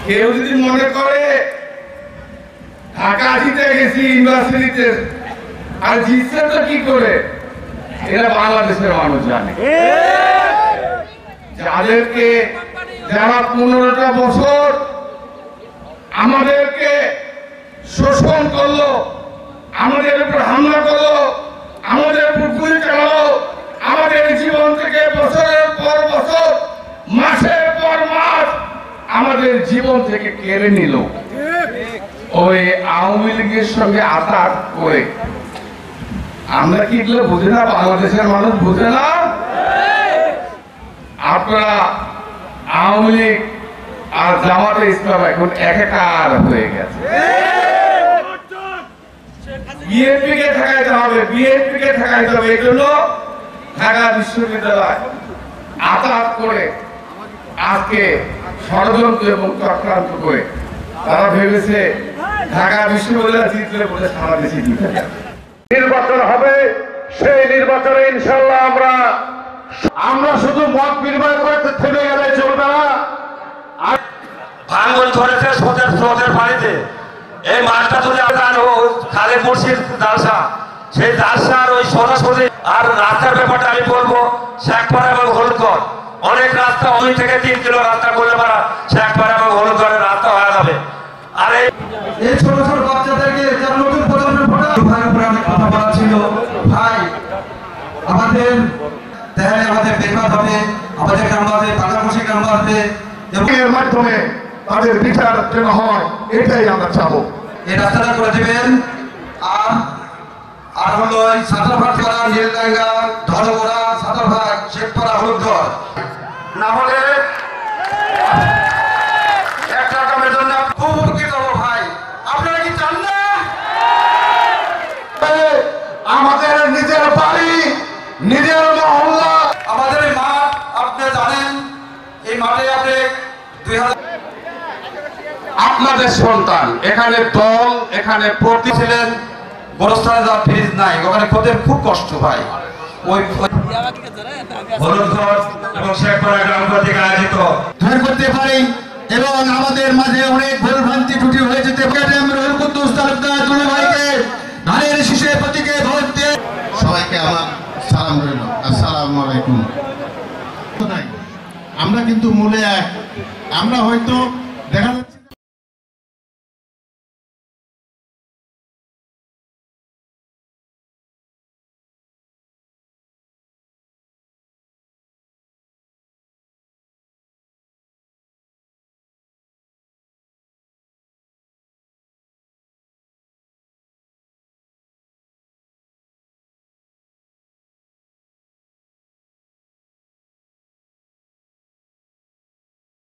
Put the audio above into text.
কেউ যদি মনে করে ঢাকা জিতে গেছি ইউনিভার্সিটিতে, আর জিতছে তো কি করে, এরা বাংলাদেশের মানুষ জানে। যাদেরকে যারা 15টা বছর আমাদেরকে শোষণ করলো, আমাদের উপর হামলা করলো, আমাদের উপর গুলি চালালো, আমাদের জীবন থেকে বছরের পর বছর, মাসের পর মাস আমাদের জীবন থেকে কেড়ে নিল, ওই আওয়ামী লীগের সঙ্গে আঘাত করে। আমরা কি এগুলো বুঝি না? বাংলাদেশের মানুষ বুঝে না? আপনারা আওয়ামী লীগ আর জামাতে ইসলাম এখন একাকার হয়ে গেছে। বিএনপি কে ঠেকাইতে হবে, বিএনপি কে ঠেকাইতে হবে। এই জন্য ঢাকা বিশ্ববিদ্যালয় আঘাত করে আজকে ষড়যন্ত্র এবং চক্রান্ত করে তারা ভেবেছে ঢাকা বিশ্ববিদ্যালয় জিতলে বলে সারা দেশে জিতে যাবে। নির্বাচন হবে, সেই নির্বাচনে ইনশাল্লাহ আমরা শুধু মত বিনিময় করতে থেমে গেলে চলবে না। ভাঙন ধরেছে স্রোতের পানিতে, এই মাছটা যদি খালে মুর্শিদ জালসা, সেই জালসার ওই সোজাসুজি। আর রাস্তার ব্যাপারটা আমি বলবো, শেখপাড়া এবং হলুদগড়, অনেক রাস্তা 2 থেকে 3 কিলো রাস্তা করলে পারা শেখপাড়া এবং হলুদগড়ের রাস্তা হয়ে যাবে। আর এই ছোট ছোট বাচ্চাদেরকে যারা নতুন প্রজন্মের ভাই উপরে অনেক কথা বলা ছিল। ভাই আমাদের দেহে আমাদের বেকার হবে, আমাদের গ্রাম বাঁধবে, পাশাপাশি গ্রাম বাঁধবে, এবং এর মাধ্যমে তাদের বিচার যেন হয়, এটাই আমরা চাবো। এই রাস্তাটা করে দেবেন। আর হলো এই সাঁতারঘাট করা, নীলডাঙ্গা, ধলগোড়া, সাঁতারঘাট, শেখপাড়া, হলুদগড় না হলে একটা কামের জন্য খুব উপকৃত হবো। ভাই আপনারা কি চান না আমাদের নিজের বাড়ি, নিজের মহল্লা, আমাদের এই মাঠ? আপনি জানেন এই মাঠে আপনি 2000 আপনাদের সন্তান এখানে দল, এখানে প্রতি ছিলেন, গোরস্থানে যা ফ্রিজ নাই, ওখানে খোঁজের খুব কষ্ট ভাই। ওই হলুদগড় এবং শেখপাড়া গ্রাম কর্তৃক আয়োজিত ধরে করতে পারি, এবং আমাদের মাঝে অনেক ভুল ভ্রান্তি ত্রুটি হয়ে যেতে পারে। রুহুল কুদ্দুস তালুকদার দুই ভাইকে ধানের শীষে প্রতীকে ভোট দিয়ে সবাইকে আমার সালাম রইল, আসসালামু আলাইকুম। আমরা কিন্তু মূলে এক। আমরা হয়তো দেখা যাচ্ছে